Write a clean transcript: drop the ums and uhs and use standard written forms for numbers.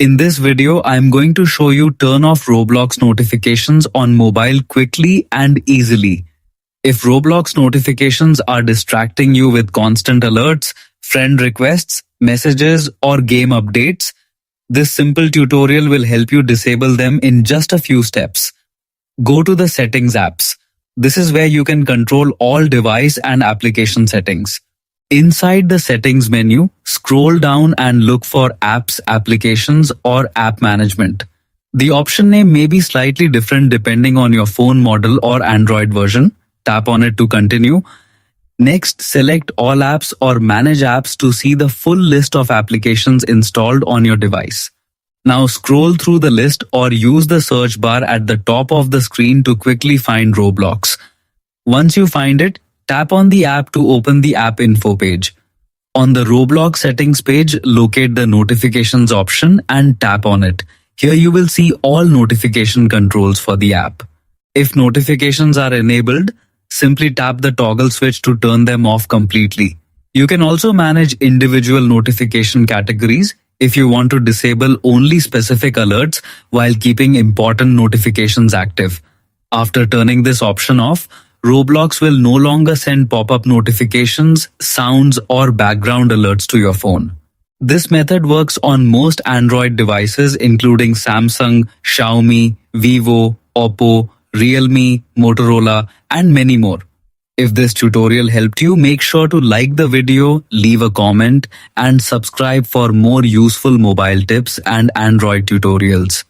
In this video, I am going to show you turn off Roblox notifications on mobile quickly and easily. If Roblox notifications are distracting you with constant alerts, friend requests, messages, or game updates, this simple tutorial will help you disable them in just a few steps. Go to the Settings apps. This is where you can control all device and application settings. Inside the Settings menu, scroll down and look for Apps, Applications, or App Management. The option name may be slightly different depending on your phone model or Android version. Tap on it to continue. Next, select All Apps or Manage Apps to see the full list of applications installed on your device. Now scroll through the list or use the search bar at the top of the screen to quickly find Roblox. Once you find it, tap on the app to open the app info page. On the Roblox settings page, locate the notifications option and tap on it. Here you will see all notification controls for the app. If notifications are enabled, simply tap the toggle switch to turn them off completely. You can also manage individual notification categories if you want to disable only specific alerts while keeping important notifications active. After turning this option off, Roblox will no longer send pop-up notifications, sounds, or background alerts to your phone. This method works on most Android devices including Samsung, Xiaomi, Vivo, Oppo, Realme, Motorola, and many more. If this tutorial helped you, make sure to like the video, leave a comment, and subscribe for more useful mobile tips and Android tutorials.